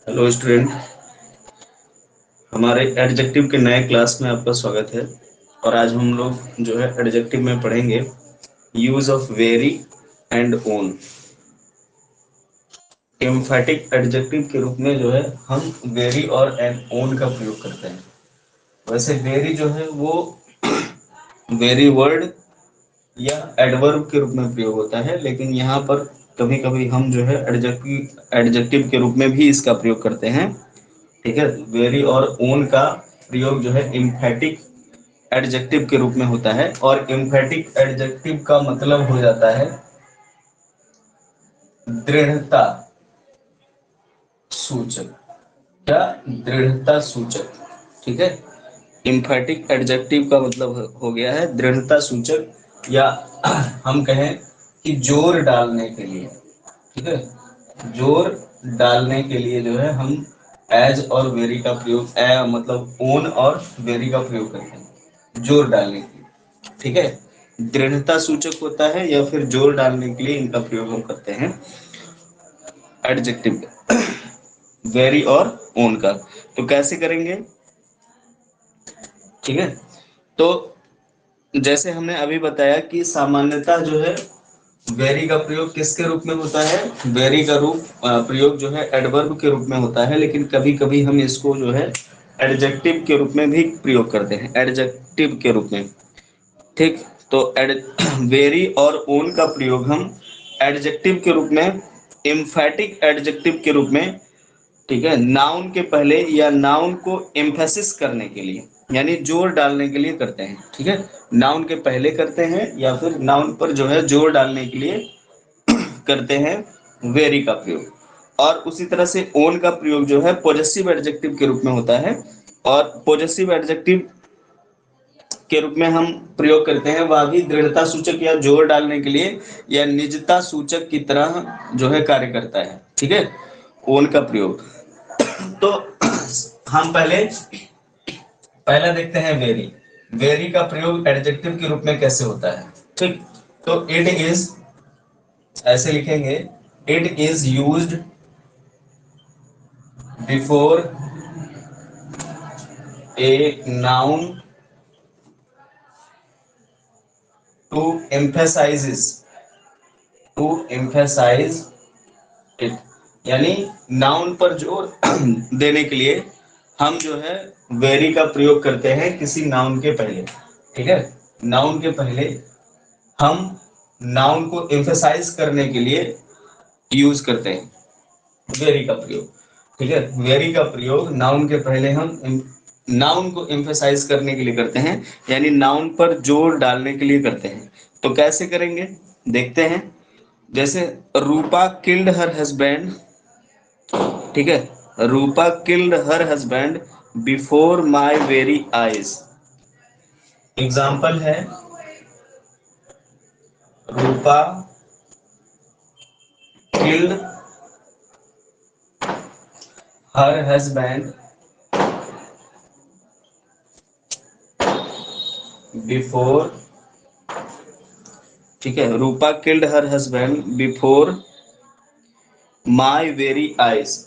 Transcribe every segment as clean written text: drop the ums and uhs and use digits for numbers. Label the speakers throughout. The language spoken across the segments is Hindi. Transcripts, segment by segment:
Speaker 1: हेलो स्टूडेंट, हमारे एडजेक्टिव के नए क्लास में आपका स्वागत है। और आज हम लोग जो है एडजेक्टिव में पढ़ेंगे use of very and own. एम्फैटिक adjective के रूप में जो है हम वेरी और एंड ओन का प्रयोग करते हैं। वैसे वेरी जो है वो वेरी वर्ड या एडवर्ब के रूप में प्रयोग होता है, लेकिन यहाँ पर कभी कभी हम जो है एडजेक्टिव के रूप में भी इसका प्रयोग करते हैं। ठीक है, वेरी और ओन का प्रयोग जो है एम्फैटिक एडजेक्टिव के रूप में होता है। और एम्फैटिक एडजेक्टिव का मतलब हो जाता है दृढ़ता सूचक या दृढ़ता सूचक। ठीक है, एम्फैटिक एडजेक्टिव का मतलब हो गया है दृढ़ता सूचक, या हम कहें कि जोर डालने के लिए। ठीक है, जोर डालने के लिए जो है हम एज और वेरी का प्रयोग, मतलब ओन और वेरी का प्रयोग करते हैं जोर डालने के लिए। ठीक है, दृढ़ता सूचक होता है या फिर जोर डालने के लिए इनका प्रयोग हम करते हैं एडजेक्टिव वेरी और ओन का। तो कैसे करेंगे? ठीक है, तो जैसे हमने अभी बताया कि सामान्यतः जो है वेरी का प्रयोग किसके रूप में होता है? वेरी का प्रयोग जो है एडवर्ब के रूप में होता है, लेकिन कभी कभी हम इसको जो है एडजेक्टिव के रूप में भी प्रयोग करते हैं, एडजेक्टिव के रूप में। ठीक, तो वेरी और ओन का प्रयोग हम एडजेक्टिव के रूप में, एम्फैटिक एडजेक्टिव के रूप में, ठीक है, नाउन के पहले या नाउन को एम्फेसिस करने के लिए यानी जोर डालने के लिए करते हैं। ठीक है, नाउन के पहले करते हैं या फिर नाउन पर जो है जोर डालने के लिए करते हैं वेरी का प्रयोग। और उसी तरह से ओन का प्रयोग जो है पॉजेसिव एडजेक्टिव के रूप में होता है। और पॉजेसिव एडजेक्टिव के रूप में हम प्रयोग करते हैं वह भी दृढ़ता सूचक या जोर डालने के लिए या निजता सूचक की तरह जो है कार्य करता है। ठीक है, ओन का प्रयोग। तो हम पहला देखते हैं वेरी। वेरी का प्रयोग एडजेक्टिव के रूप में कैसे होता है? ठीक, तो इट इज, ऐसे लिखेंगे, it is used before a noun to emphasise it. यानी नाउन पर जोर देने के लिए हम जो है वेरी का प्रयोग करते हैं किसी नाउन के पहले। ठीक है, नाउन के पहले हम नाउन को एम्फेसाइज करने के लिए यूज करते हैं वेरी का प्रयोग। ठीक है, वेरी का प्रयोग नाउन के पहले हम नाउन को एम्फेसाइज करने के लिए करते हैं, यानी नाउन पर जोर डालने के लिए करते हैं। तो कैसे करेंगे देखते हैं। जैसे रूपा किल्ड हर हस्बैंड। ठीक है, Rupa killed her husband before my very eyes. Example है, Rupa killed her husband before, ठीक है, Rupa killed her husband before my very eyes,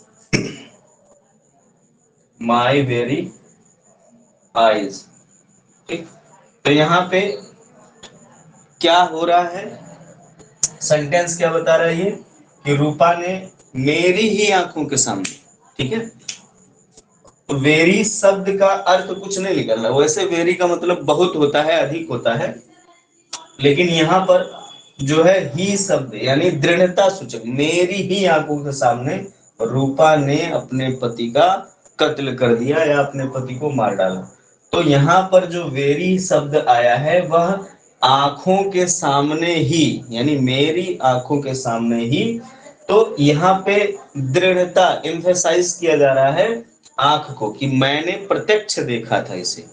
Speaker 1: my very eyes. ठीक, तो यहाँ पे क्या हो रहा है? सेंटेंस क्या बता रहा है ये कि रूपा ने मेरी ही आंखों के सामने। ठीक है, तो वेरी शब्द का अर्थ कुछ नहीं निकल रहा। वैसे वेरी का मतलब बहुत होता है, अधिक होता है, लेकिन यहाँ पर जो है ही शब्द यानी दृढ़ता सूचक, मेरी ही आंखों के सामने रूपा ने अपने पति का कत्ल कर दिया या अपने पति को मार डाला। तो यहाँ पर जो वेरी शब्द आया है वह आंखों के सामने ही, यानी मेरी आंखों के सामने ही। तो यहाँ पे दृढ़ता एम्फेसाइज किया जा रहा है आंख को, कि मैंने प्रत्यक्ष देखा था इसे।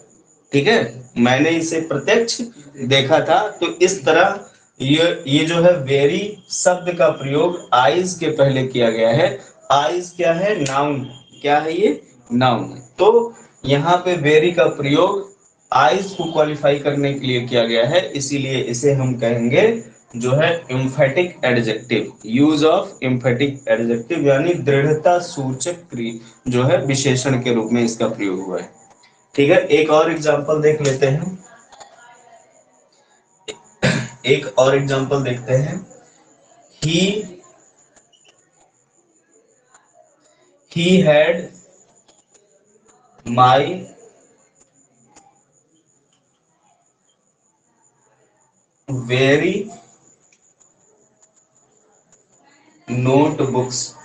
Speaker 1: ठीक है, मैंने इसे प्रत्यक्ष देखा था। तो इस तरह ये जो है वेरी शब्द का प्रयोग आइज के पहले किया गया है। आइज क्या है? नाउन। क्या है ये? नाउन है। तो यहाँ पे वेरी का प्रयोग आइज को क्वालिफाई करने के लिए किया गया है, इसीलिए इसे हम कहेंगे जो है emphatic adjective. Use of emphatic adjective यानी दृढ़ता सूचक जो है विशेषण के रूप में इसका प्रयोग हुआ है। ठीक है, एक और एग्जांपल देख लेते हैं। एक और एग्जांपल देखते हैं। He had my very notebooks.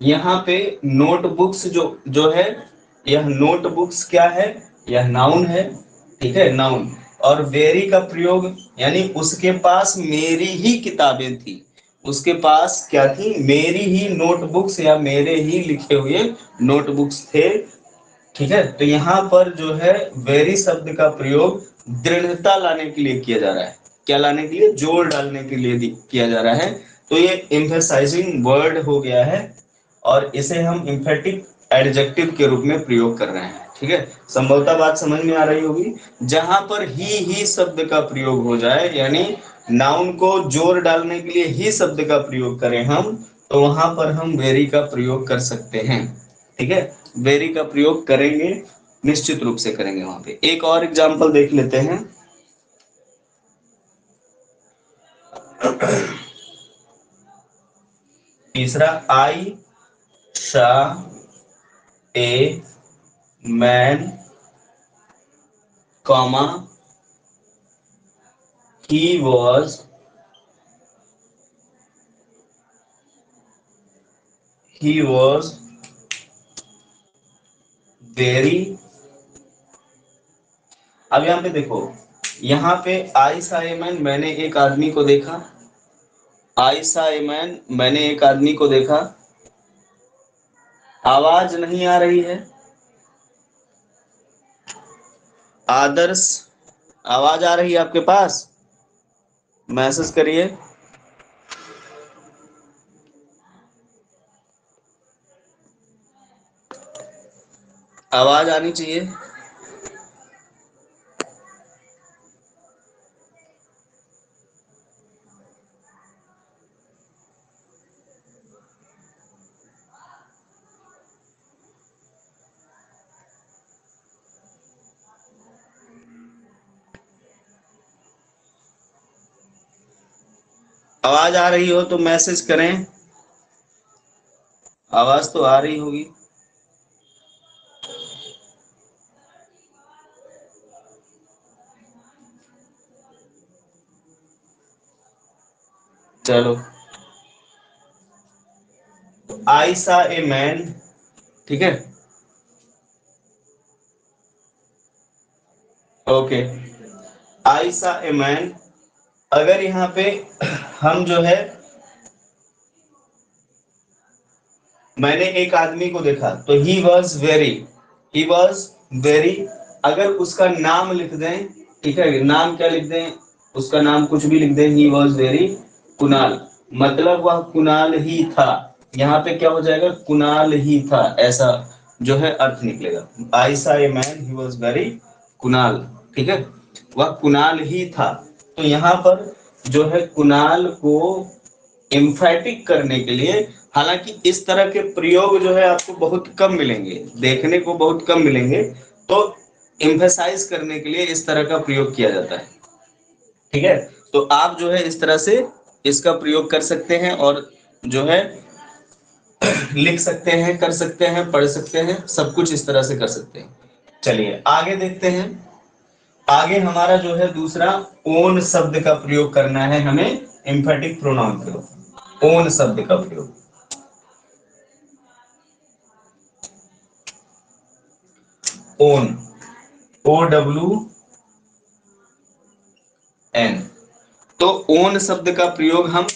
Speaker 1: यहाँ पे नोटबुक्स जो जो है, यह नोटबुक्स क्या है, यह नाउन है। ठीक है, नाउन। और वेरी का प्रयोग यानी उसके पास मेरी ही किताबें थी, उसके पास क्या थी, मेरी ही नोटबुक्स या मेरे ही लिखे हुए नोटबुक्स थे। ठीक है, तो यहाँ पर जो है वेरी शब्द का प्रयोग दृढ़ता लाने के लिए किया जा रहा है। क्या लाने के लिए, जोर डालने के लिए किया जा रहा है। तो ये एम्फेसाइजिंग वर्ड हो गया है और इसे हम एम्फेटिक एडजेक्टिव के रूप में प्रयोग कर रहे हैं। ठीक है, संभवतः बात समझ में आ रही होगी। जहां पर ही शब्द का प्रयोग हो जाए यानी नाउन को जोर डालने के लिए ही शब्द का प्रयोग करें हम, तो वहां पर हम वेरी का प्रयोग कर सकते हैं। ठीक है, वेरी का प्रयोग करेंगे, निश्चित रूप से करेंगे वहां पे। एक और एग्जांपल देख लेते हैं। तीसरा, आई शा a man comma he was very। अब यहाँ पे देखो, यहाँ पे आई सा ए मैन, मैंने एक आदमी को देखा। आई सा ए मैन, मैंने एक आदमी को देखा। आवाज नहीं आ रही है। आदर्श, आवाज आ रही है आपके पास? मैसेज करिए। आवाज आनी चाहिए। आवाज आ रही हो तो मैसेज करें। आवाज तो आ रही होगी। चलो, आई सा ए मैन। ठीक है, ओके। आई सा ए मैन, अगर यहाँ पे हम जो है मैंने एक आदमी को देखा, तो ही वॉज वेरी। अगर उसका नाम लिख दें, ठीक है, नाम क्या लिख दें, उसका नाम कुछ भी लिख दें, ही वॉज वेरी कुणाल, मतलब वह कुणाल ही था। यहाँ पे क्या हो जाएगा, कुणाल ही था, ऐसा जो है अर्थ निकलेगा। आई सा a man he was very Kunal. ठीक है, वह कुणाल ही था। तो यहाँ पर जो है कुणाल को एम्फैटिक करने के लिए, हालांकि इस तरह के प्रयोग जो है आपको बहुत कम मिलेंगे, देखने को बहुत कम मिलेंगे, तो एम्फेसाइज करने के लिए इस तरह का प्रयोग किया जाता है। ठीक है, तो आप जो है इस तरह से इसका प्रयोग कर सकते हैं और जो है लिख सकते हैं, कर सकते हैं, पढ़ सकते हैं, सब कुछ इस तरह से कर सकते हैं। चलिए आगे देखते हैं। आगे हमारा जो है दूसरा, ओन शब्द का प्रयोग करना है हमें एम्फेटिक प्रोनाउन के रूप में। ओन शब्द का प्रयोग, ओन, ओ डब्ल्यू एन। तो ओन शब्द का प्रयोग हम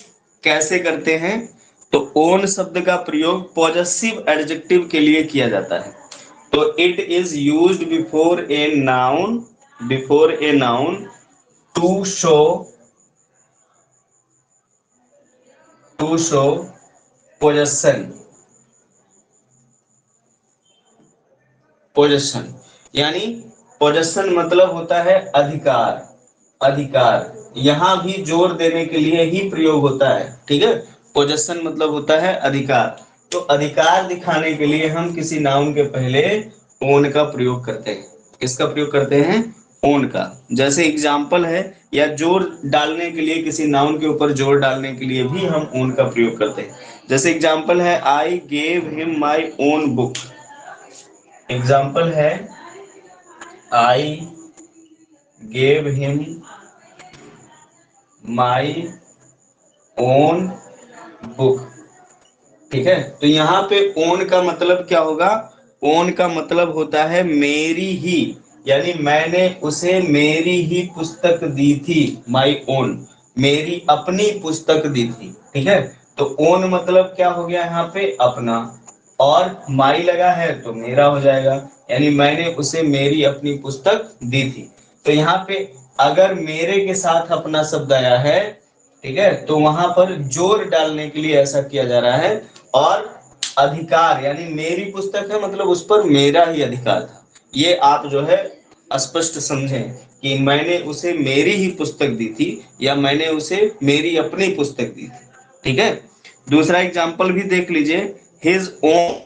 Speaker 1: कैसे करते हैं, तो ओन शब्द का प्रयोग पॉजेसिव एडजेक्टिव के लिए किया जाता है। तो it is used before a noun to show to show possession. Possession यानी पोजेशन मतलब होता है अधिकार, अधिकार, यहां भी जोर देने के लिए ही प्रयोग होता है, ठीक है। पोजेशन मतलब होता है अधिकार, तो अधिकार दिखाने के लिए हम किसी नाउन के पहले ओन का प्रयोग करते हैं। किसका प्रयोग करते हैं? ओन का। जैसे एग्जाम्पल है, या जोर डालने के लिए, किसी नाउन के ऊपर जोर डालने के लिए भी हम ओन का प्रयोग करते हैं। जैसे एग्जाम्पल है, I gave him my own book. Example है, I gave him my own book, ठीक है। तो यहाँ पे ओन का मतलब क्या होगा? ओन का मतलब होता है मेरी ही, यानी मैंने उसे मेरी ही पुस्तक दी थी। माई ओन, मेरी अपनी पुस्तक दी थी, ठीक है। तो ओन मतलब क्या हो गया यहाँ पे? अपना, और माई लगा है तो मेरा हो जाएगा, यानी मैंने उसे मेरी अपनी पुस्तक दी थी। तो यहाँ पे अगर मेरे के साथ अपना शब्द आया है, ठीक है, तो वहां पर जोर डालने के लिए ऐसा किया जा रहा है। और अधिकार, यानी मेरी पुस्तक है मतलब उस पर मेरा ही अधिकार था। ये आप जो है स्पष्ट समझें कि मैंने उसे मेरी ही पुस्तक दी थी, या मैंने उसे मेरी अपनी पुस्तक दी थी, ठीक है। दूसरा एग्जाम्पल भी देख लीजिए, हिज ओन।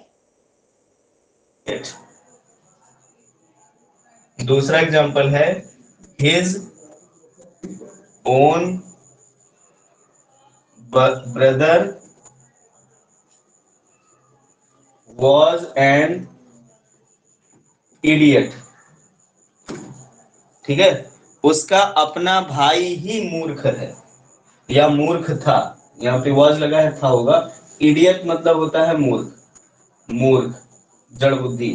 Speaker 1: दूसरा एग्जाम्पल है, his own brother was an idiot, ठीक है। उसका अपना भाई ही मूर्ख है, या मूर्ख था। यहाँ पे वॉज लगा है, था होगा। इडियट मतलब होता है मूर्ख, मूर्ख, जड़ बुद्धि,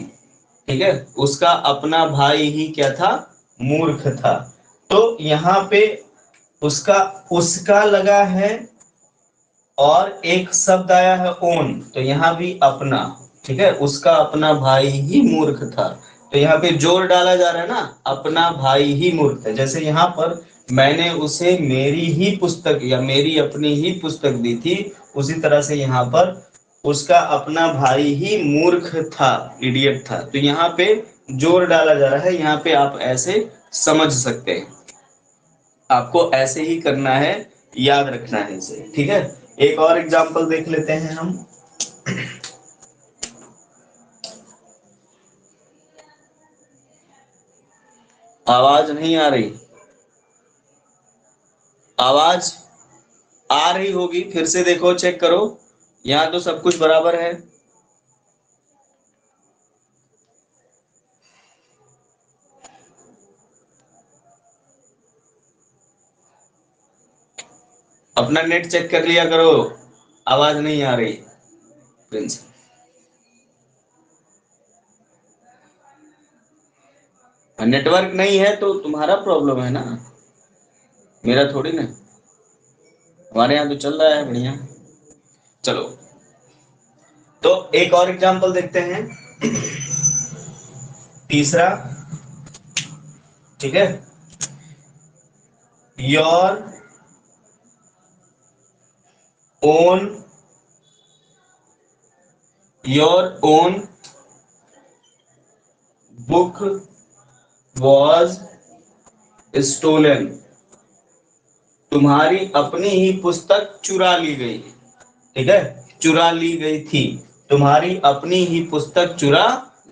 Speaker 1: ठीक है। उसका अपना भाई ही क्या था? मूर्ख था। तो यहाँ पे उसका, उसका लगा है, और एक शब्द आया है ओन, तो यहाँ भी अपना, ठीक है। उसका अपना भाई ही मूर्ख था, तो यहाँ पे जोर डाला जा रहा है ना, अपना भाई ही मूर्ख है। जैसे यहाँ पर मैंने उसे मेरी ही पुस्तक या मेरी अपनी ही पुस्तक दी थी, उसी तरह से यहाँ पर उसका अपना भाई ही मूर्ख था, इडियट था। तो यहाँ पे जोर डाला जा रहा है, यहाँ पे आप ऐसे समझ सकते हैं। आपको ऐसे ही करना है, याद रखना है इसे, ठीक है। एक और एग्जांपल देख लेते हैं हम। आवाज नहीं आ रही? आवाज आ रही होगी, फिर से देखो, चेक करो। यहाँ तो सब कुछ बराबर है। अपना नेट चेक कर लिया करो, आवाज नहीं आ रही प्रिंस। नेटवर्क नहीं है तो तुम्हारा प्रॉब्लम है ना, मेरा थोड़ी ना। हमारे यहाँ तो चल रहा है बढ़िया। चलो, तो एक और एग्जांपल देखते हैं, तीसरा, ठीक है। Your own, your own book was stolen. तुम्हारी अपनी ही पुस्तक चुरा ली गई, ठीक है। चुरा ली गई थी, तुम्हारी अपनी ही पुस्तक चुरा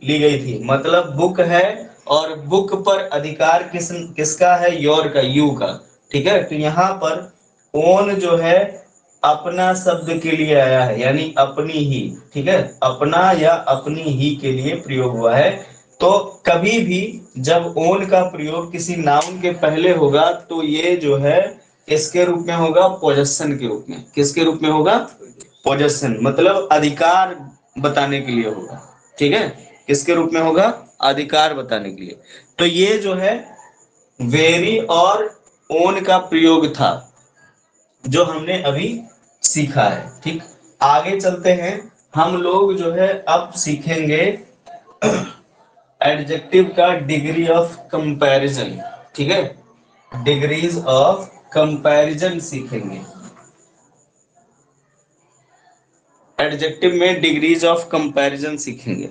Speaker 1: ली गई थी, मतलब बुक है, और बुक पर अधिकार किसका है? योर का, यू का, ठीक है। तो यहाँ पर ओन जो है अपना शब्द के लिए आया है, यानी अपनी ही, ठीक है। अपना या अपनी ही के लिए प्रयोग हुआ है। तो कभी भी जब ओन का प्रयोग किसी नाउन के पहले होगा, तो ये जो है इसके रूप में होगा, पोजेशन के रूप में। किसके रूप में होगा? पोजेशन, मतलब अधिकार बताने के लिए होगा, ठीक है। किसके रूप में होगा? अधिकार बताने के लिए। तो ये जो है वेरी और ओन का प्रयोग था, जो हमने अभी सीखा है, ठीक। आगे चलते हैं, हम लोग जो है अब सीखेंगे एडजेक्टिव का डिग्री ऑफ कंपैरिजन, ठीक है। डिग्रीज ऑफ कंपैरिजन सीखेंगे। एडजेक्टिव में डिग्रीज ऑफ कंपैरिजन सीखेंगे।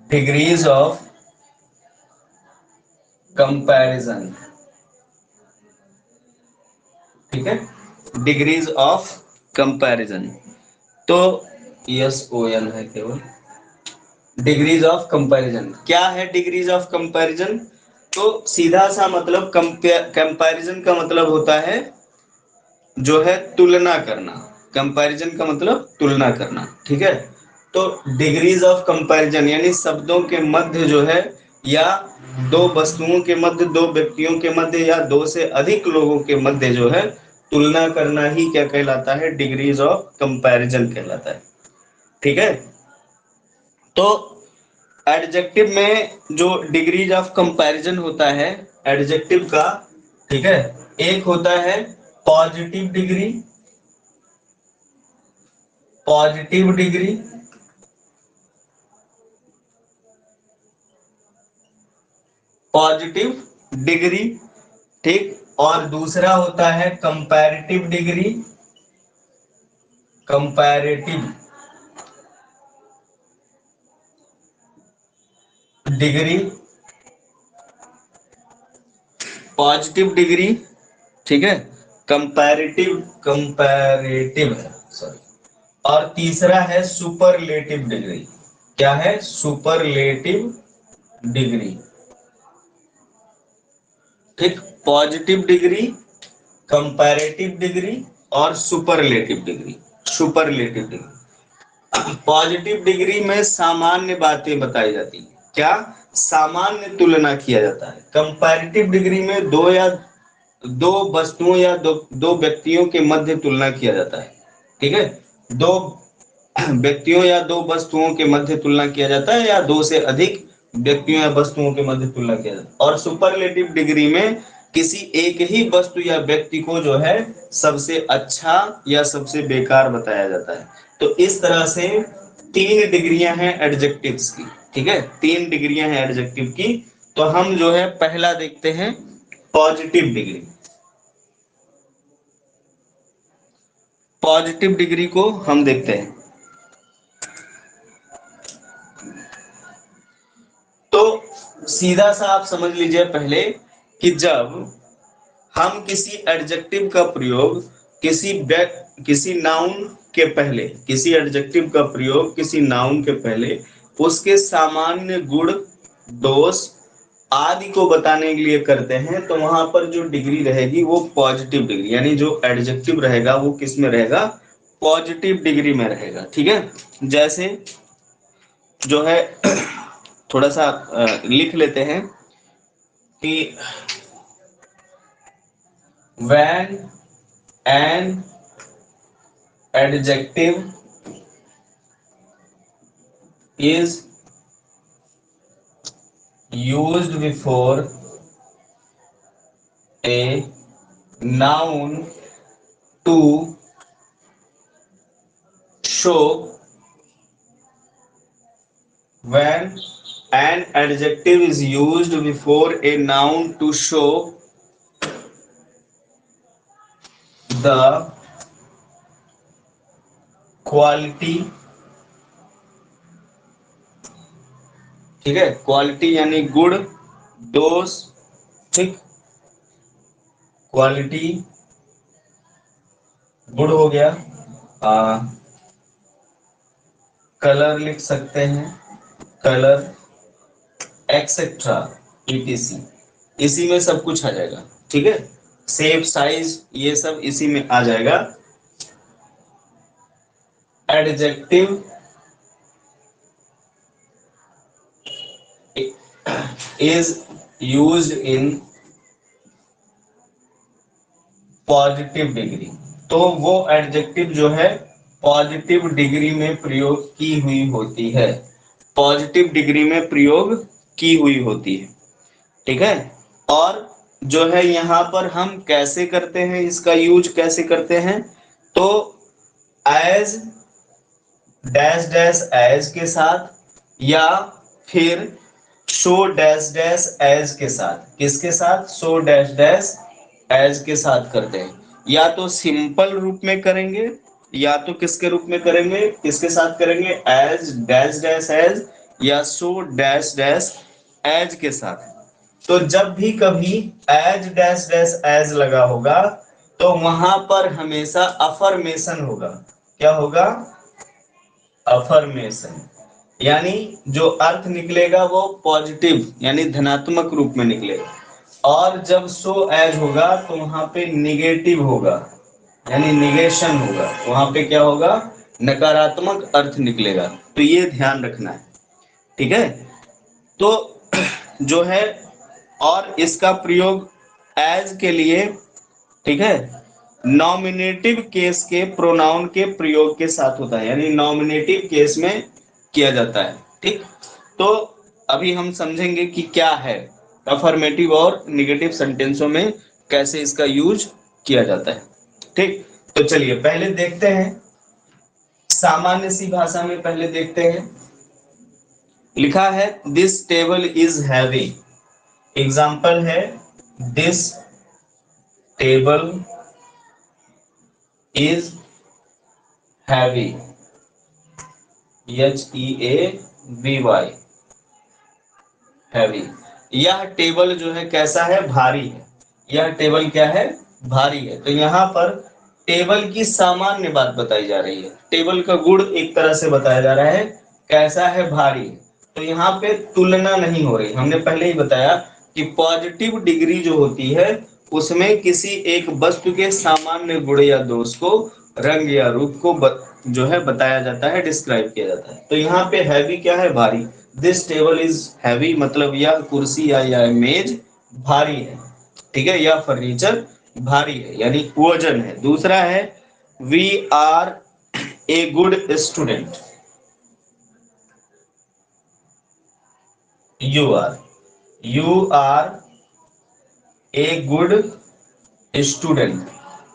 Speaker 1: डिग्रीज ऑफ कंपैरिजन, ठीक है, डिग्रीज ऑफ कंपैरिजन। तो यस ओ एन है केवल। डिग्रीज ऑफ कंपैरिजन क्या है? डिग्रीज ऑफ कंपैरिजन तो सीधा सा मतलब कंपैरिजन का मतलब होता है जो है तुलना करना। कंपैरिजन का मतलब तुलना करना, ठीक है। तो डिग्रीज ऑफ कंपैरिजन यानी शब्दों के मध्य जो है, या दो वस्तुओं के मध्य, दो व्यक्तियों के मध्य, या दो से अधिक लोगों के मध्य जो है तुलना करना ही क्या कहलाता है? डिग्रीज ऑफ कंपैरिजन कहलाता है, ठीक है। तो एडजेक्टिव में जो डिग्रीज ऑफ कंपैरिजन होता है एडजेक्टिव का, ठीक है, एक होता है positive degree, positive degree, positive degree, ठीक। और दूसरा होता है comparative degree, comparative degree, positive degree, ठीक है, कंपैरेटिव, कंपैरेटिव है सॉरी। और तीसरा है सुपरलेटिव डिग्री। क्या है? सुपरलेटिव डिग्री, ठीक। पॉजिटिव डिग्री, कंपैरेटिव डिग्री और superlative degree. Superlative degree, positive degree में सामान्य बातें बताई जाती हैं। क्या? सामान्य तुलना किया जाता है। कंपैरेटिव डिग्री में दो या दो वस्तुओं या दो व्यक्तियों के मध्य तुलना किया जाता है, ठीक है। दो व्यक्तियों या दो वस्तुओं के मध्य तुलना किया जाता है, या दो से अधिक व्यक्तियों या वस्तुओं के मध्य तुलना किया जाता है। और सुपरलेटिव डिग्री में किसी एक ही वस्तु या व्यक्ति को जो है सबसे अच्छा या सबसे बेकार बताया जाता है। तो इस तरह से तीन डिग्रियां हैं एडजेक्टिव्स की, ठीक है, तीन डिग्रियां हैं एडजेक्टिव की। तो हम जो है पहला देखते हैं पॉजिटिव डिग्री। पॉजिटिव डिग्री को हम देखते हैं। तो सीधा सा आप समझ लीजिए पहले कि जब हम किसी एडजेक्टिव का प्रयोग किसी नाउन के पहले, किसी एडजेक्टिव का प्रयोग किसी नाउन के पहले उसके सामान्य गुण, दोष आदि को बताने के लिए करते हैं, तो वहां पर जो डिग्री रहेगी वो पॉजिटिव डिग्री, यानी जो एडजेक्टिव रहेगा वो किस में रहेगा? पॉजिटिव डिग्री में रहेगा, ठीक है। जैसे जो है थोड़ा सा लिख लेते हैं कि when an adjective is used before a noun to show, when an adjective is used before a noun to show the quality, ठीक है, क्वालिटी यानी गुण, दोष, ठीक, क्वालिटी गुड हो गया, कलर लिख सकते हैं, कलर एक्सेट्रा ईटीसी, इसी में सब कुछ आ जाएगा, ठीक है। शेप, साइज, ये सब इसी में आ जाएगा। Adjective is used in positive degree, तो वो एडजेक्टिव जो है पॉजिटिव डिग्री में प्रयोग की हुई होती है, पॉजिटिव डिग्री में प्रयोग की हुई होती है, ठीक है। और जो है यहाँ पर हम कैसे करते हैं, इसका यूज कैसे करते हैं? तो एज, डैश डैश एज के साथ, या फिर शो डैश डैश एज के साथ। किसके साथ? शो डैश डैश एज के साथ करते हैं। या तो सिंपल रूप में करेंगे, या तो किसके रूप में करेंगे, किसके साथ करेंगे? एज डैश डैश एज, या सो डैश डैश एज के साथ। तो जब भी कभी एज डैश डैश एज लगा होगा तो वहां पर हमेशा अफर्मेशन होगा। क्या होगा? अफर्मेशन, यानी जो अर्थ निकलेगा वो पॉजिटिव यानी धनात्मक रूप में निकलेगा। और जब सो एज होगा तो वहां पे निगेटिव होगा यानी निगेशन होगा, वहां पे क्या होगा? नकारात्मक अर्थ निकलेगा। तो ये ध्यान रखना है, ठीक है। तो जो है, और इसका प्रयोग एज के लिए, ठीक है, नॉमिनेटिव केस के प्रोनाउन के प्रयोग के साथ होता है, यानी नॉमिनेटिव केस में किया जाता है, ठीक। तो अभी हम समझेंगे कि क्या है अफर्मेटिव और निगेटिव सेंटेंसों में कैसे इसका यूज किया जाता है, ठीक। तो चलिए पहले देखते हैं, सामान्य सी भाषा में पहले देखते हैं। लिखा है this table is heavy. Example है this table is heavy, HEAVY, heavy. यह टेबल जो है कैसा है? भारी है। यह टेबल क्या है? भारी है। तो यहाँ पर टेबल की सामान्य बात बताई जा रही है, टेबल का गुण एक तरह से बताया जा रहा है, कैसा है? भारी है। तो यहाँ पे तुलना नहीं हो रही। हमने पहले ही बताया कि पॉजिटिव डिग्री जो होती है उसमें किसी एक वस्तु के सामान्य गुण या दोष को, रंग या रूप को जो है बताया जाता है, डिस्क्राइब किया जाता है। तो यहाँ पे हैवी क्या है? भारी। दिस टेबल इज हैवी मतलब यह कुर्सी या यह मेज भारी है, ठीक है, यह फर्नीचर भारी है यानी वजन है। दूसरा है we are a good student, you are a good student.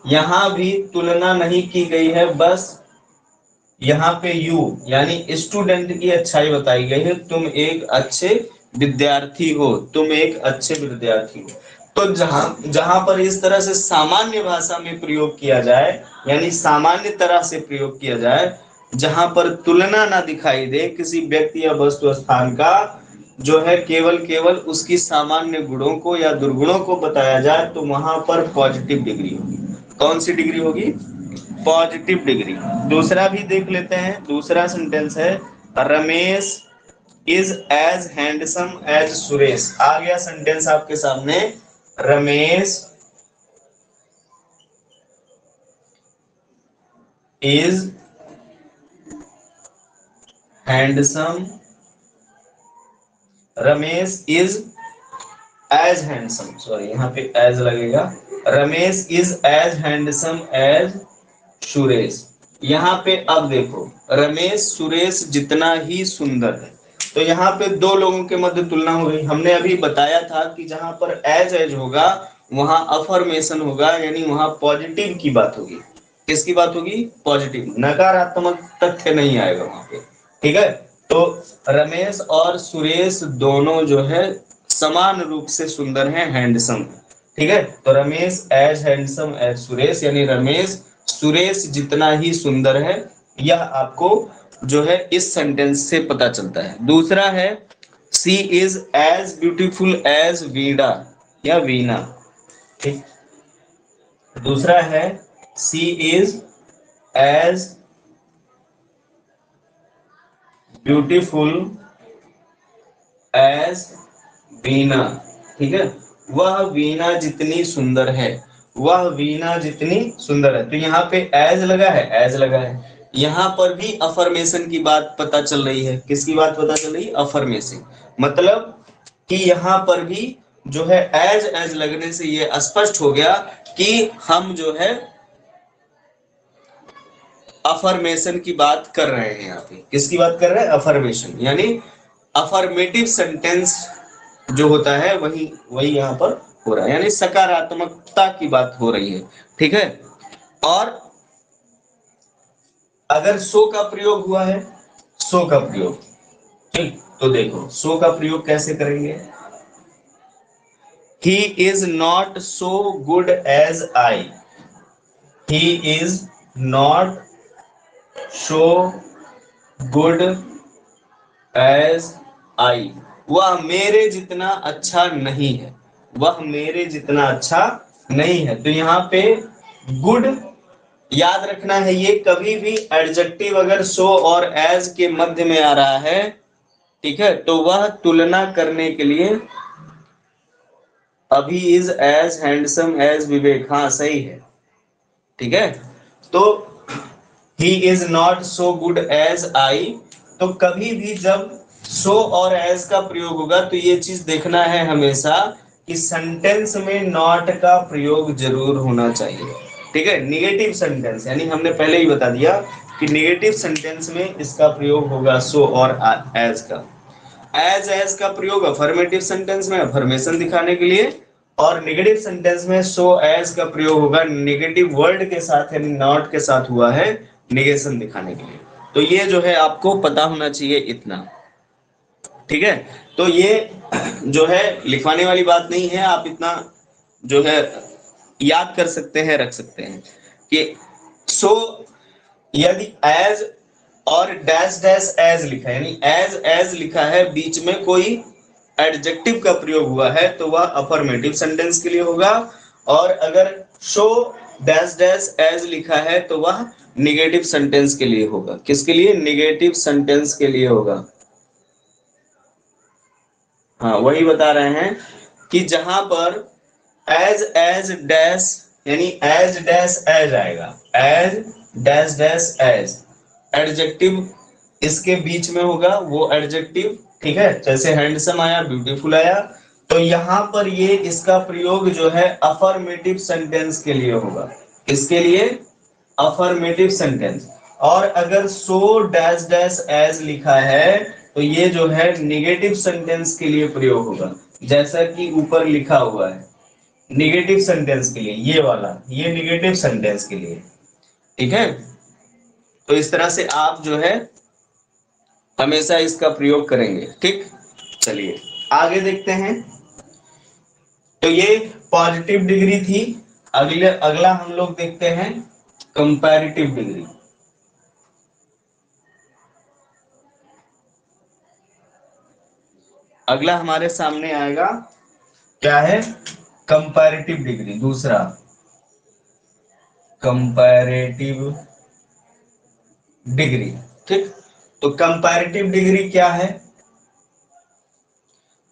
Speaker 1: यहां भी तुलना नहीं की गई है, बस यहाँ पे यू यानी स्टूडेंट की अच्छाई बताई गई है, तुम एक अच्छे विद्यार्थी हो, तुम एक अच्छे विद्यार्थी हो। तो जहां जहां पर इस तरह से सामान्य भाषा में प्रयोग किया जाए, यानी सामान्य तरह से प्रयोग किया जाए, जहां पर तुलना ना दिखाई दे किसी व्यक्ति या वस्तु स्थान का, जो है केवल केवल उसकी सामान्य गुणों को या दुर्गुणों को बताया जाए, तो वहां पर पॉजिटिव डिग्री होगी। कौन सी डिग्री होगी? Positive degree. दूसरा भी देख लेते हैं। दूसरा सेंटेंस है Ramesh is as handsome as Suresh. आ गया सेंटेंस आपके सामने, Ramesh is handsome, Ramesh is as handsome, sorry यहाँ पे एज लगेगा, Ramesh is as handsome as Suresh. यहाँ पे अब देखो, रमेश सुरेश जितना ही सुंदर है। तो यहाँ पे दो लोगों के मध्य तुलना हो गई। हमने अभी बताया था कि जहां पर एज एज होगा वहां अफर्मेशन होगा, यानी वहां पॉजिटिव की बात होगी। किसकी बात होगी? पॉजिटिव, नकारात्मक तथ्य नहीं आएगा वहां पे, ठीक है। तो रमेश और सुरेश दोनों जो है समान रूप से सुंदर हैं, हैंडसम, ठीक है। तो Ramesh as handsome as Suresh, यानी रमेश सुरेश जितना ही सुंदर है, यह आपको जो है इस सेंटेंस से पता चलता है। दूसरा है सी इज एज ब्यूटीफुल एज वीणा या वीणा, ठीक। दूसरा है सी इज एज ब्यूटीफुल एज वीणा, ठीक है। वह वीणा जितनी सुंदर है, वह वीणा जितनी सुंदर है। तो यहाँ पे एज लगा है, एज लगा है। यहाँ पर भी अफर्मेशन की बात पता चल रही है। किसकी बात पता चल रही है? अफर्मेशन। मतलब कि यहाँ पर भी जो है एज एज लगने से ये स्पष्ट हो गया कि हम जो है अफर्मेशन की बात कर रहे हैं। यहाँ पे किसकी बात कर रहे हैं? अफर्मेशन, यानी अफर्मेटिव सेंटेंस जो होता है वही वही यहाँ पर हो रहा है, यानी सकारात्मकता की बात हो रही है, ठीक है। और अगर सो का प्रयोग हुआ है, सो का प्रयोग, ठीक, तो देखो सो का प्रयोग कैसे करेंगे। He is not so good as I, he is not so good as I, वह मेरे जितना अच्छा नहीं है, वह मेरे जितना अच्छा नहीं है। तो यहाँ पे गुड, याद रखना है ये कभी भी एडजेक्टिव अगर सो और एज के मध्य में आ रहा है, ठीक है, तो वह तुलना करने के लिए Abhi is as handsome as Vivek, हाँ सही है, ठीक है। तो he is not so good as I, तो कभी भी जब सो और एज का प्रयोग होगा तो ये चीज देखना है हमेशा कि सेंटेंस में नॉट का प्रयोग जरूर होना चाहिए, ठीक है। निगेटिव सेंटेंस यानी हमने पहले ही बता दिया कि निगेटिव सेंटेंस में इसका प्रयोग होगा सो और एज का। एज का प्रयोग अफर्मेटिव सेंटेंस में अफर्मेशन दिखाने के लिए, और नेगेटिव सेंटेंस में सो एज का प्रयोग होगा नेगेटिव वर्ड के साथ यानी नॉट के साथ हुआ है निगेशन दिखाने के लिए। तो ये जो है आपको पता होना चाहिए इतना, ठीक है। तो ये जो है लिखवाने वाली बात नहीं है, आप इतना जो है याद कर सकते हैं, रख सकते हैं कि सो यदि एज और डैश डैश एज लिखा है यानी एज लिखा है, बीच में कोई एडजेक्टिव का प्रयोग हुआ है तो वह अफर्मेटिव सेंटेंस के लिए होगा, और अगर शो डैश डैश एज लिखा है तो वह निगेटिव सेंटेंस के लिए होगा। किसके लिए? निगेटिव सेंटेंस के लिए होगा। हाँ वही बता रहे हैं कि जहां पर एज डैश यानी एज डैश एज आएगा, as dash dash as adjective इसके बीच में होगा वो एडजेक्टिव, ठीक है। जैसे हैंडसम आया, ब्यूटीफुल आया, तो यहां पर ये इसका प्रयोग जो है अफर्मेटिव सेंटेंस के लिए होगा। इसके लिए अफर्मेटिव सेंटेंस। और अगर सो डैश डैश एज लिखा है तो ये जो है निगेटिव सेंटेंस के लिए प्रयोग होगा, जैसा कि ऊपर लिखा हुआ है निगेटिव सेंटेंस के लिए, ये वाला ये निगेटिव सेंटेंस के लिए, ठीक है। तो इस तरह से आप जो है हमेशा इसका प्रयोग करेंगे, ठीक। चलिए आगे देखते हैं। तो ये पॉजिटिव डिग्री थी। अगला हम लोग देखते हैं कंपैरेटिव डिग्री। अगला हमारे सामने आएगा क्या है? कंपैरेटिव डिग्री, दूसरा कंपैरेटिव डिग्री, ठीक। तो कंपैरेटिव डिग्री क्या है?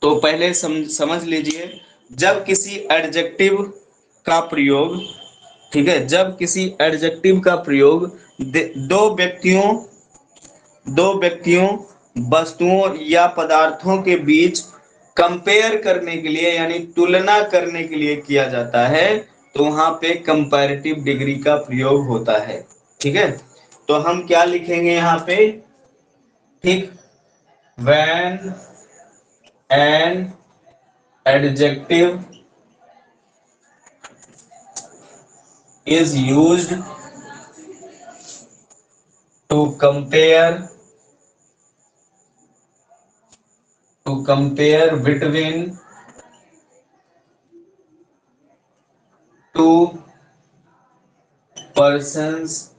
Speaker 1: तो पहले समझ लीजिए, जब किसी एडजेक्टिव का प्रयोग, ठीक है, जब किसी एडजेक्टिव का प्रयोग दो व्यक्तियों वस्तुओं या पदार्थों के बीच कंपेयर करने के लिए यानी तुलना करने के लिए किया जाता है, तो वहां पे कंपैरेटिव डिग्री का प्रयोग होता है, ठीक है। तो हम क्या लिखेंगे यहाँ पे? ठीक, when an adjective is used to compare between two persons,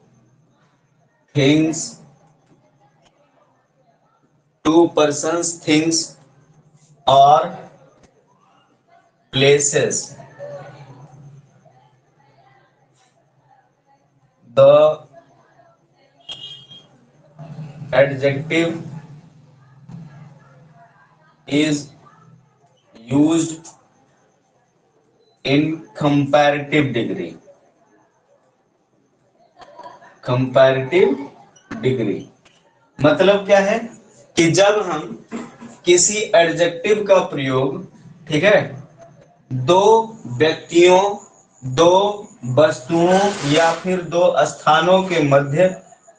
Speaker 1: things, or places. The adjective is used in comparative degree. Comparative degree मतलब क्या है कि जब हम किसी एडजेक्टिव का प्रयोग, ठीक है, दो व्यक्तियों, दो वस्तुओं या फिर दो स्थानों के मध्य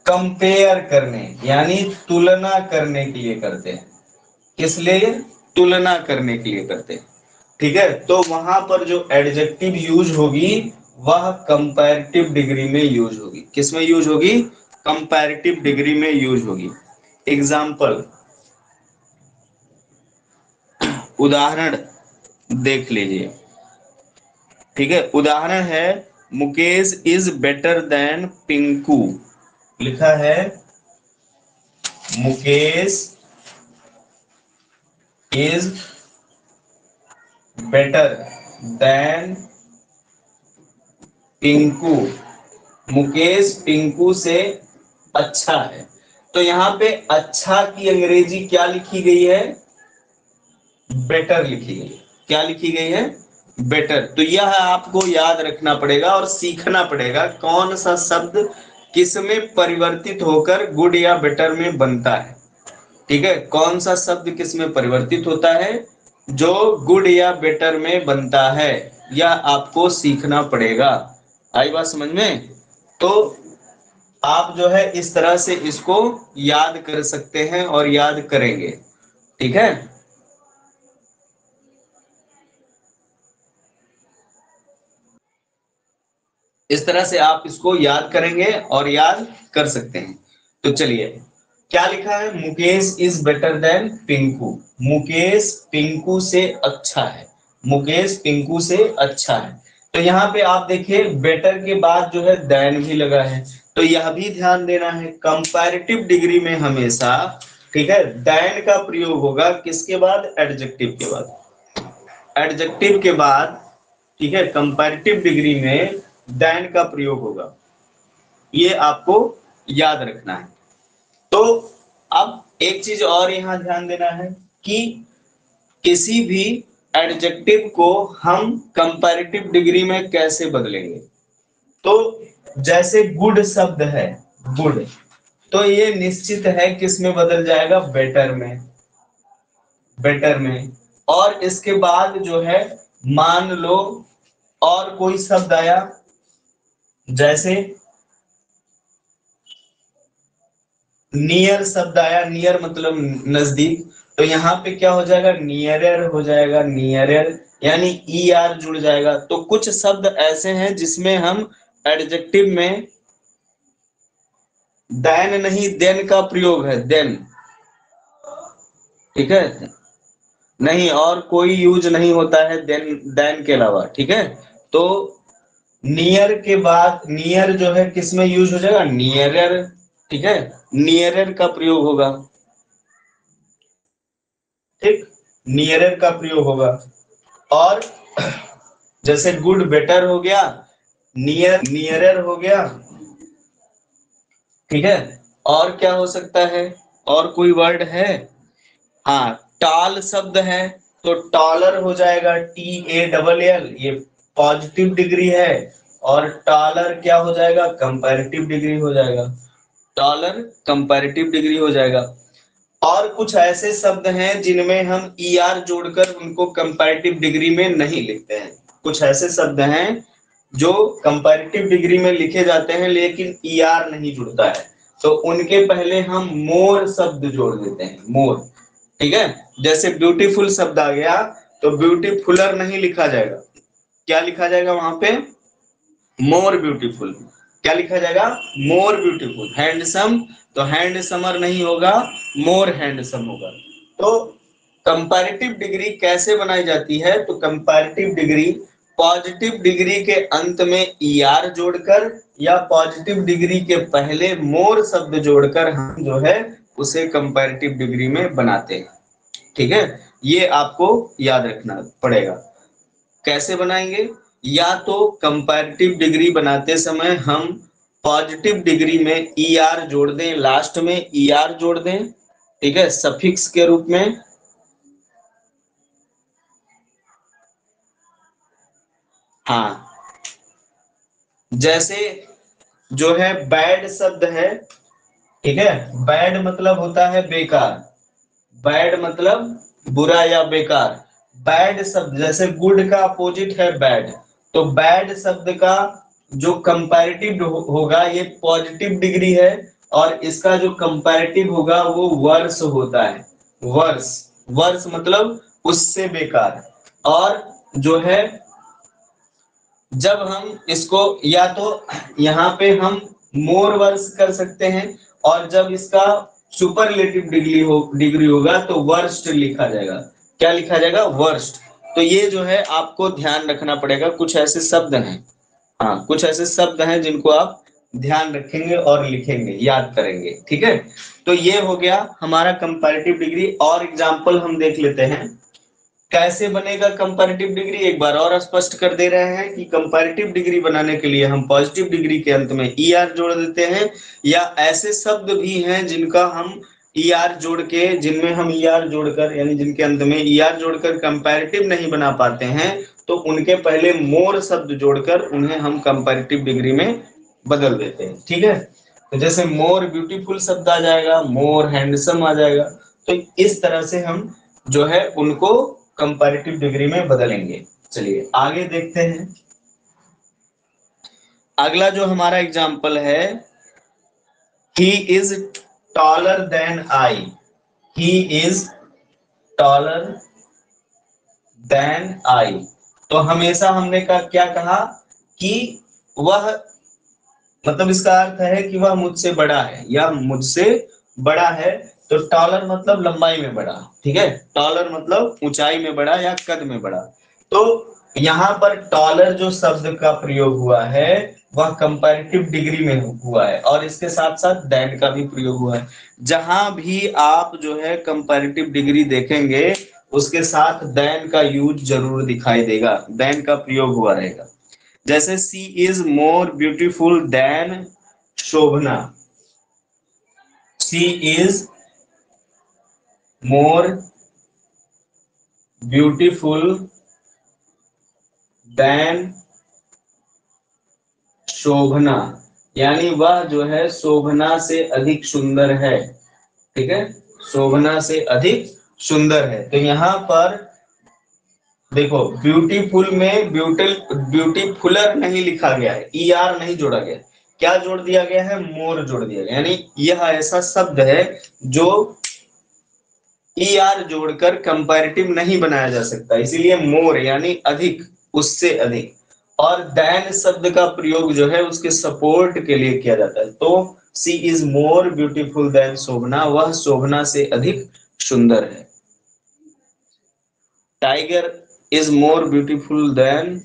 Speaker 1: कंपेयर करने यानी तुलना करने के लिए करते हैं। किस लिए? तुलना करने के लिए करते हैं, ठीक है। तो वहां पर जो एडजेक्टिव यूज होगी वह कंपैरेटिव डिग्री में यूज होगी। किस में यूज होगी? कंपैरेटिव डिग्री में यूज होगी। एग्जाम्पल, उदाहरण देख लीजिए, ठीक है। उदाहरण है Mukesh is better than Pinku. लिखा है Mukesh is better than Pinku, Mukesh Pinku से अच्छा है। तो यहाँ पे अच्छा की अंग्रेजी क्या लिखी गई है? बेटर लिखी गई है। क्या लिखी गई है? बेटर। तो यह आपको याद रखना पड़ेगा और सीखना पड़ेगा कौन सा शब्द किसमें परिवर्तित होकर गुड या बेटर में बनता है। ठीक है, कौन सा शब्द किसमें परिवर्तित होता है जो गुड या बेटर में बनता है, यह आपको सीखना पड़ेगा। आई बात समझ में? तो आप जो है इस तरह से इसको याद कर सकते हैं और याद करेंगे। ठीक है, इस तरह से आप इसको याद करेंगे और याद कर सकते हैं। तो चलिए, क्या लिखा है? Mukesh is better than Pinku. Mukesh Pinku से अच्छा है। मुकेश पिंकू से अच्छा है। तो यहाँ पे आप देखिए बेटर के बाद जो है देन भी लगा है। तो यह भी ध्यान देना है, कंपैरेटिव डिग्री में हमेशा, ठीक है, देन का प्रयोग होगा किसके बाद? एडजेक्टिव के बाद। एडजेक्टिव के बाद, ठीक है, कंपैरेटिव डिग्री में देन का प्रयोग होगा। ये आपको याद रखना है। तो अब एक चीज और यहां ध्यान देना है कि किसी भी एडजेक्टिव को हम कंपैरेटिव डिग्री में कैसे बदलेंगे। तो जैसे गुड शब्द है, गुड, तो ये निश्चित है किस में बदल जाएगा? बेटर में। बेटर में। और इसके बाद जो है मान लो और कोई शब्द आया, जैसे नियर शब्द आया, नियर मतलब नजदीक, तो यहाँ पे क्या हो जाएगा? नियरर हो जाएगा, नियरर, यानी ई आर जुड़ जाएगा। तो कुछ शब्द ऐसे हैं जिसमें हम एडजेक्टिव में देन नहीं, देन का प्रयोग है, देन। ठीक है, नहीं और कोई यूज नहीं होता है देन, देन के अलावा। ठीक है, तो नियर के बाद नियर जो है किसमें यूज हो जाएगा? नियरर। ठीक है, नियरर का प्रयोग होगा। ठीक, नियरर का प्रयोग होगा। और जैसे गुड बेटर हो गया, नियर नियरर हो गया। ठीक है, और क्या हो सकता है? और कोई वर्ड है? हाँ, टॉल शब्द है तो टॉलर हो जाएगा, टी ए डबल एल, ये पॉजिटिव डिग्री है। और टॉलर क्या हो जाएगा? कंपैरेटिव डिग्री हो जाएगा। टॉलर कंपैरेटिव डिग्री हो जाएगा। और कुछ ऐसे शब्द हैं जिनमें हम ई आर जोड़कर उनको कंपैरेटिव डिग्री में नहीं लिखते हैं। कुछ ऐसे शब्द हैं जो कंपैरेटिव डिग्री में लिखे जाते हैं लेकिन ई आर नहीं जुड़ता है, तो उनके पहले हम मोर शब्द जोड़ देते हैं, मोर। ठीक है, जैसे ब्यूटीफुल शब्द आ गया तो ब्यूटीफुलर नहीं लिखा जाएगा, क्या लिखा जाएगा वहां पे? More beautiful. क्या लिखा जाएगा? More beautiful. हैंडसम, तो हैंडसमर नहीं होगा, मोर हैंडसम होगा। तो कंपैरेटिव डिग्री कैसे बनाई जाती है? तो कंपैरेटिव डिग्री पॉजिटिव डिग्री के अंत में ई आर जोड़कर या पॉजिटिव डिग्री के पहले मोर शब्द जोड़कर हम जो है उसे कंपैरेटिव डिग्री में बनाते हैं। ठीक है, ये आपको याद रखना पड़ेगा। कैसे बनाएंगे? या तो कंपैरेटिव डिग्री बनाते समय हम पॉजिटिव डिग्री में ई आर जोड़ दें, लास्ट में ई आर जोड़ दें, ठीक है, सफिक्स के रूप में। हाँ, जैसे जो है बैड शब्द है, ठीक है, बैड मतलब होता है बेकार, बैड मतलब बुरा या बेकार। बैड शब्द, जैसे गुड का अपोजिट है बैड, तो बैड शब्द का जो कंपैरेटिव होगा ये पॉजिटिव डिग्री है, और इसका जो कंपैरेटिव होगा वो वर्स होता है। वर्स, वर्स मतलब उससे बेकार। और जो है जब हम इसको या तो यहाँ पे हम मोर वर्स कर सकते हैं, और जब इसका सुपरलेटिव डिग्री होगा तो वर्स्ट लिखा जाएगा। क्या लिखा जाएगा? वर्स्ट। तो ये जो है आपको ध्यान रखना पड़ेगा, कुछ ऐसे शब्द हैं, हाँ कुछ ऐसे शब्द हैं जिनको आप ध्यान रखेंगे और लिखेंगे, याद करेंगे। ठीक है, तो ये हो गया हमारा कंपैरेटिव डिग्री। और एग्जांपल हम देख लेते हैं कैसे बनेगा कंपैरेटिव डिग्री। एक बार और स्पष्ट कर दे रहे हैं कि कंपैरेटिव डिग्री बनाने के लिए हम पॉजिटिव डिग्री के अंत में ईआर जोड़ देते हैं, या ऐसे शब्द भी हैं जिनका हम ईआर जोड़ के, जिनमें हम ईआर जोड़कर यानी जिनके अंत में ईआर जोड़कर कंपैरेटिव नहीं बना पाते हैं, तो उनके पहले मोर शब्द जोड़कर उन्हें हम कंपैरेटिव डिग्री में बदल देते हैं। ठीक है, तो जैसे मोर ब्यूटीफुल शब्द आ जाएगा, मोर हैंडसम आ जाएगा। तो इस तरह से हम जो है उनको कंपैरेटिव डिग्री में बदलेंगे। चलिए आगे देखते हैं। अगला जो हमारा एग्जाम्पल है, he is taller than I. He is taller than I. तो हमेशा हमने क्या कहा कि वह, मतलब इसका अर्थ है कि वह मुझसे बड़ा है या मुझसे बड़ा है। तो टॉलर मतलब लंबाई में बड़ा। ठीक है, टॉलर मतलब ऊंचाई में बड़ा या कद में बड़ा। तो यहाँ पर टॉलर जो शब्द का प्रयोग हुआ है वह कंपैरेटिव डिग्री में हुआ है, और इसके साथ साथ देन का भी प्रयोग हुआ है। जहां भी आप जो है कंपैरेटिव डिग्री देखेंगे उसके साथ देन का यूज जरूर दिखाई देगा, देन का प्रयोग हुआ रहेगा। जैसे she is more beautiful than Shobhana. She is more beautiful than Shobhana, यानी वह जो है शोभना से अधिक सुंदर है। ठीक है, शोभना से अधिक सुंदर है। तो यहाँ पर देखो ब्यूटीफुल में ब्यूटीफुलर नहीं लिखा गया है, ई आर नहीं जोड़ा गया। क्या जोड़ दिया गया है? मोर जोड़ दिया गया। यानी यह ऐसा शब्द है जो ई आर जोड़कर कंपैरेटिव नहीं बनाया जा सकता, इसीलिए मोर यानी अधिक, उससे अधिक। और देन शब्द का प्रयोग जो है उसके सपोर्ट के लिए किया जाता है। तो सी इज मोर ब्यूटीफुल देन शोभना, वह शोभना से अधिक सुंदर है। Tiger is more beautiful then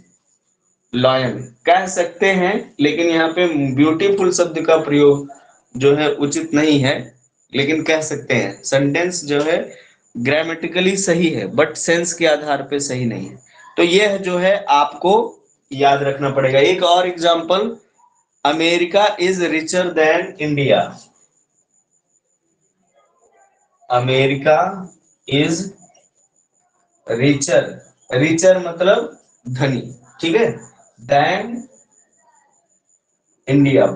Speaker 1: lion कह सकते हैं, लेकिन यहाँ पे ब्यूटीफुल शब्द का प्रयोग जो है उचित नहीं है, लेकिन कह सकते हैं। सेंटेंस जो है ग्रामेटिकली सही है बट सेंस के आधार पे सही नहीं है। तो यह जो है आपको याद रखना पड़ेगा। एक और example, America is richer than India. America is richer, richer मतलब धनी। ठीक है, देन इंडिया,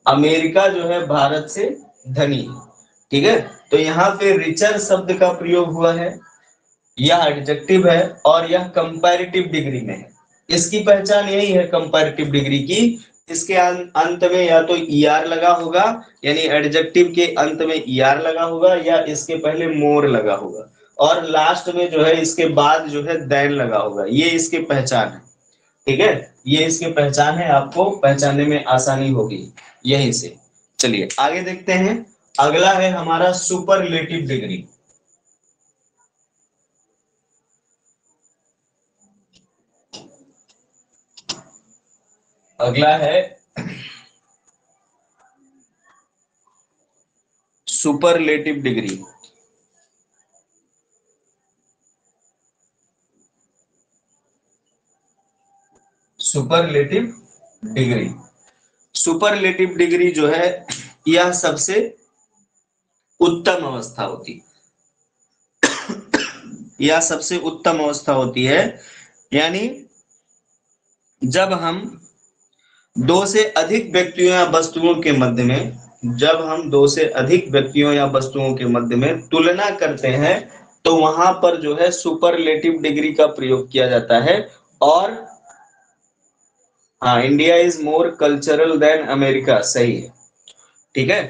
Speaker 1: अमेरिका जो है भारत से धनी है। ठीक है, तो यहाँ पे रिचर शब्द का प्रयोग हुआ है, यह एडजेक्टिव है और यह कंपैरेटिव डिग्री में है। इसकी पहचान यही है कंपैरेटिव डिग्री की, इसके अंत में या तो ईआर लगा होगा, यानी एडजेक्टिव के अंत में ईआर लगा होगा, या इसके पहले मोर लगा होगा, और लास्ट में जो है इसके बाद जो है देन लगा होगा। ये इसकी पहचान है। ठीक है, ये इसकी पहचान है, आपको पहचानने में आसानी होगी यहीं से। चलिए आगे देखते हैं। अगला है हमारा सुपरलेटिव डिग्री। अगला है superlative degree. Superlative degree, superlative degree जो है यह सबसे उत्तम अवस्था होती, यह सबसे उत्तम अवस्था होती है। यानी जब हम दो से अधिक व्यक्तियों या वस्तुओं के मध्य में, जब हम दो से अधिक व्यक्तियों या वस्तुओं के मध्य में तुलना करते हैं तो वहां पर जो है सुपरलेटिव डिग्री का प्रयोग किया जाता है। और हाँ, India is more cultural than America, सही है। ठीक है,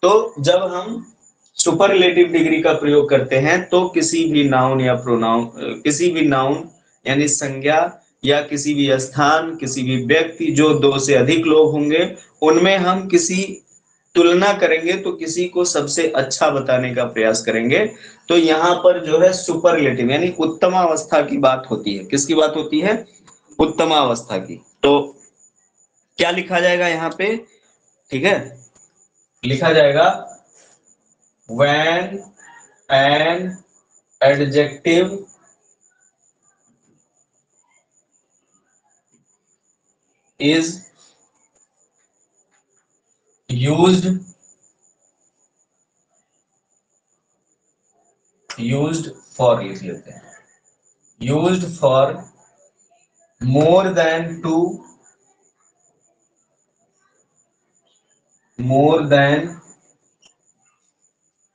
Speaker 1: तो जब हम सुपरलेटिव डिग्री का प्रयोग करते हैं तो किसी भी नाउन या प्रोनाउन, किसी भी नाउन यानी संज्ञा, या किसी भी स्थान, किसी भी व्यक्ति, जो दो से अधिक लोग होंगे उनमें हम किसी तुलना करेंगे तो किसी को सबसे अच्छा बताने का प्रयास करेंगे। तो यहाँ पर जो है सुपरलेटिव यानी उत्तमावस्था की बात होती है। किसकी बात होती है? उत्तमावस्था की। तो क्या लिखा जाएगा यहाँ पे, ठीक है, लिखा जाएगा when an adjective is used for, लिख लेते हैं, used for more than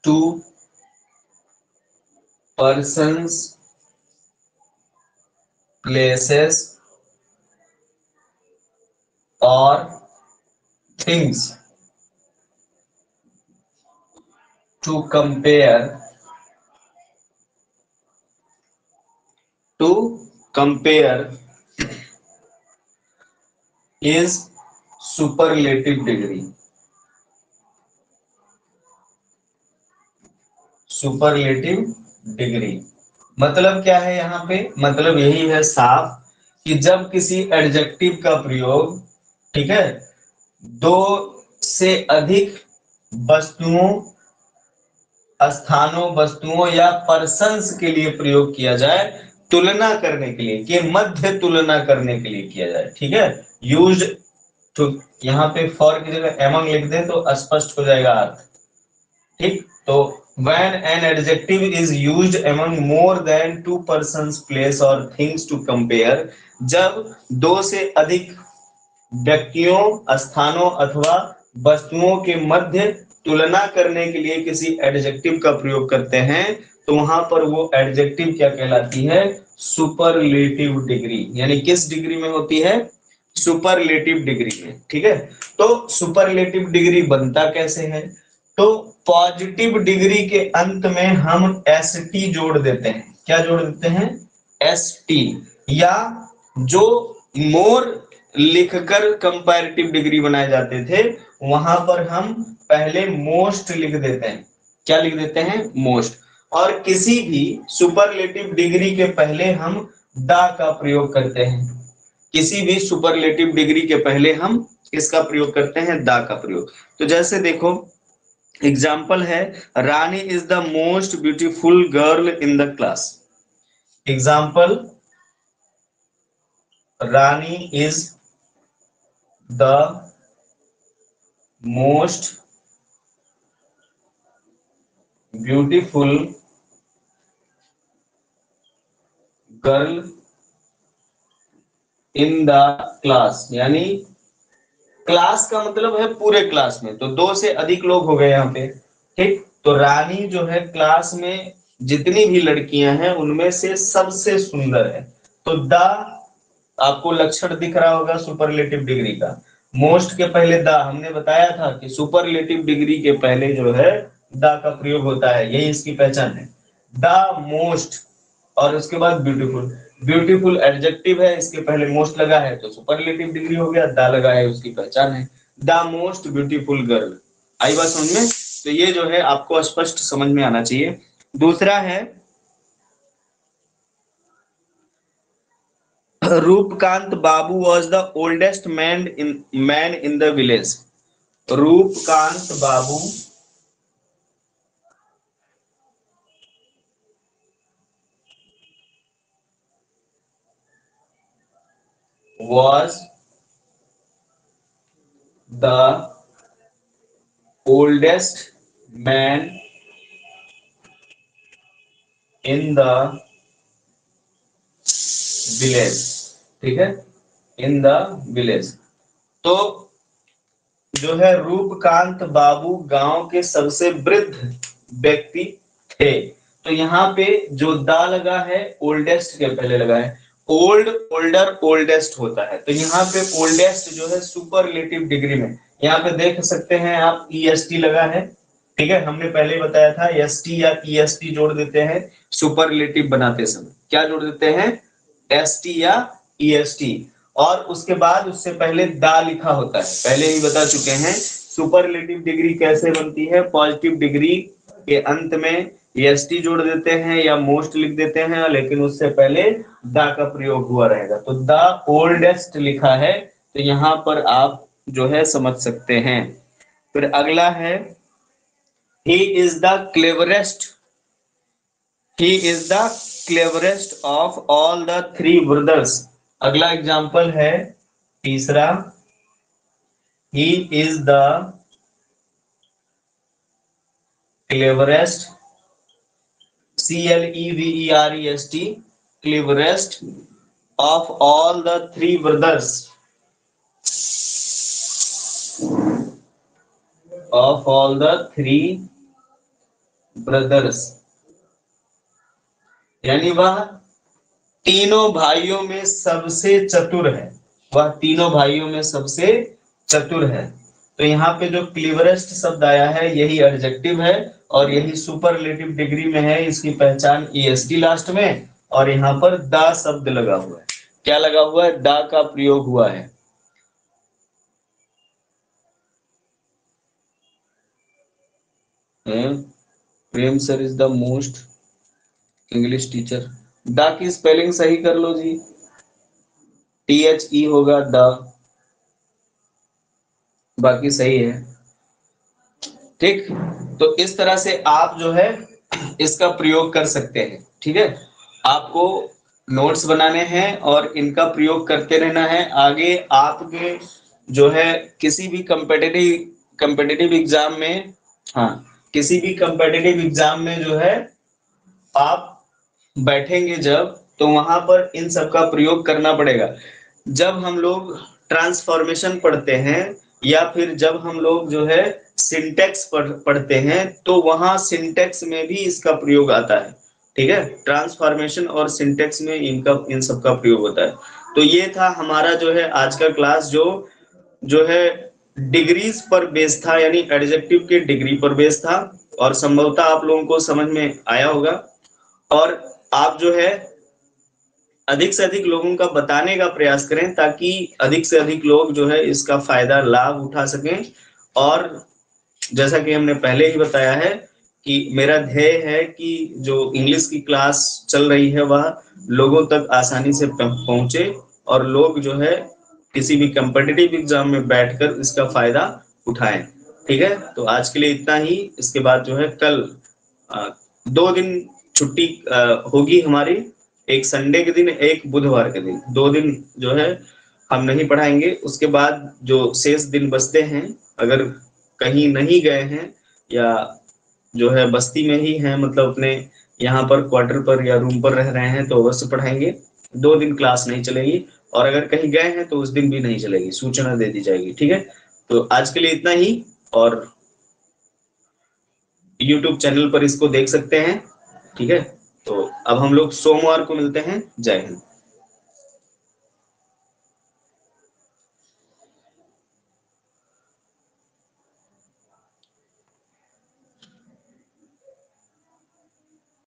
Speaker 1: two persons, places or things to compare is superlative degree. Superlative degree मतलब क्या है यहाँ पे, मतलब यही है साफ कि जब किसी एडजेक्टिव का प्रयोग, ठीक है, दो से अधिक वस्तुओं, स्थानों, वस्तुओं या पर्सन्स के लिए प्रयोग किया जाए, तुलना करने के लिए, के मध्य तुलना करने के लिए किया जाए, ठीक है, यूज्ड। तो यहाँ पे फॉर की जगह एमंग लिख दें तो स्पष्ट हो जाएगा अर्थ, ठीक। तो when an adjective is used among more than two persons, place or things to compare, जब दो से अधिक व्यक्तियों, स्थानों अथवा वस्तुओं के मध्य तुलना करने के लिए किसी एडजेक्टिव का प्रयोग करते हैं, तो वहां पर वो एडजेक्टिव क्या कहलाती है, सुपरलेटिव डिग्री। यानी किस डिग्री में होती है, सुपरलेटिव डिग्री में, ठीक है। तो सुपरलेटिव डिग्री बनता कैसे है, तो पॉजिटिव डिग्री के अंत में हम एस टी जोड़ देते हैं। क्या जोड़ देते हैं, एस टी, या जो मोर लिखकर कंपैरेटिव डिग्री बनाए जाते थे वहां पर हम पहले मोस्ट लिख देते हैं। क्या लिख देते हैं, मोस्ट। और किसी भी सुपरलेटिव डिग्री के पहले हम दा का प्रयोग करते हैं। किसी भी सुपरलेटिव डिग्री के पहले हम किसका प्रयोग करते हैं, दा का प्रयोग। तो जैसे देखो एग्जाम्पल है, Rani is the most beautiful girl in the class. Example, Rani is the most beautiful girl in the class. यानी क्लास का मतलब है पूरे क्लास में, तो दो से अधिक लोग हो गए यहाँ पे, ठीक। तो रानी जो है क्लास में जितनी भी लड़कियां हैं उनमें से सबसे सुंदर है। तो द आपको लक्षण दिख रहा होगा सुपरलेटिव डिग्री का। मोस्ट के पहले द, हमने बताया था कि सुपरलेटिव डिग्री के पहले जो है द का प्रयोग होता है, यही इसकी पहचान है, द मोस्ट। और उसके बाद ब्यूटीफुल, ब्यूटीफुल एडजेक्टिव है, इसके पहले मोस्ट लगा है तो सुपरलेटिव डिग्री हो गया, दा लगा है उसकी पहचान है, द मोस्ट ब्यूटीफुल गर्ल। आई बात समझ में, तो ये जो है आपको स्पष्ट समझ में आना चाहिए। दूसरा है, Roopkant Babu was the oldest man in the village. Roopkant Babu was the oldest man in the village, ठीक है, इन द विलेज। तो जो है रूपकांत बाबू गांव के सबसे वृद्ध व्यक्ति थे। तो यहाँ पे जो दा लगा है ओल्डेस्ट के पहले लगा है, ओल्ड, ओल्डर, ओल्डेस्ट होता है। तो यहाँ पे ओल्डेस्ट जो है सुपरलेटिव डिग्री में, यहाँ पे देख सकते हैं आप ईएसटी लगा है, ठीक है। हमने पहले बताया था एसटी या ईएसटी जोड़ देते हैं सुपरलेटिव बनाते समय। क्या जोड़ देते हैं, एसटी या ईएसटी। और उसके बाद उससे पहले दा लिखा होता है, पहले ही बता चुके हैं। सुपरलेटिव डिग्री कैसे बनती है, पॉजिटिव डिग्री के अंत में एसटी जोड़ देते हैं या मोस्ट लिख देते हैं, लेकिन उससे पहले दा का प्रयोग हुआ रहेगा। तो द ओल्डेस्ट लिखा है, तो यहाँ पर आप जो है समझ सकते हैं। फिर अगला है he is the cleverest, he is the cleverest of all the three brothers. अगला एग्जाम्पल है तीसरा, he is the cleverest, CLEVEREST, cleverest of all the three brothers, of all the three brothers, यानी वह तीनों भाइयों में सबसे चतुर है, वह तीनों भाइयों में सबसे चतुर है। तो यहाँ पे जो क्लीवरेस्ट शब्द आया है यही एडजेक्टिव है और यही सुपरलेटिव डिग्री में है, इसकी पहचान EST लास्ट में, और यहाँ पर द शब्द लगा हुआ है। क्या लगा हुआ है? द का प्रयोग हुआ है। Prem sir is the most English teacher. The की स्पेलिंग सही कर लो जी, THE होगा द, बाकी सही है। ठीक, तो इस तरह से आप जो है इसका प्रयोग कर सकते हैं। ठीक है, आपको नोट्स बनाने हैं और इनका प्रयोग करते रहना है। आगे आपके जो है किसी भी कंपेटिटिव एग्जाम में, हाँ, किसी भी कंपेटिटिव एग्जाम में जो है आप बैठेंगे जब, तो वहां पर इन सब का प्रयोग करना पड़ेगा। जब हम लोग ट्रांसफॉर्मेशन पढ़ते हैं या फिर जब हम लोग जो है सिंटेक्स पढ़ते हैं, तो वहां सिंटेक्स में भी इसका प्रयोग आता है। ठीक है, ट्रांसफॉर्मेशन और सिंटेक्स में इन सब का प्रयोग होता है। तो ये था हमारा जो है आज का क्लास, जो है डिग्रीज पर बेस था, यानी एडजेक्टिव के डिग्री पर बेस था, और संभवतः आप लोगों को समझ में आया होगा। और आप जो है अधिक से अधिक लोगों का बताने का प्रयास करें ताकि अधिक से अधिक लोग जो है इसका फायदा लाभ उठा सकें। और जैसा कि हमने पहले ही बताया है कि मेरा ध्येय है कि जो इंग्लिश की क्लास चल रही है वह लोगों तक आसानी से पहुंचे और लोग जो है किसी भी कम्पिटिटिव एग्जाम में बैठकर इसका फायदा उठाएं। ठीक है, तो आज के लिए इतना ही। इसके बाद जो है कल 2 दिन छुट्टी होगी हमारी, एक संडे के दिन, एक बुधवार के दिन, 2 दिन जो है हम नहीं पढ़ाएंगे। उसके बाद जो शेष दिन बचते हैं, अगर कहीं नहीं गए हैं या जो है बस्ती में ही हैं, मतलब अपने यहाँ पर क्वार्टर पर या रूम पर रह रहे हैं, तो अवश्य पढ़ाएंगे। 2 दिन क्लास नहीं चलेगी, और अगर कहीं गए हैं तो उस दिन भी नहीं चलेगी, सूचना दे दी जाएगी। ठीक है, तो आज के लिए इतना ही, और YouTube चैनल पर इसको देख सकते हैं। ठीक है, तो अब हम लोग सोमवार को मिलते हैं। जय हिंद।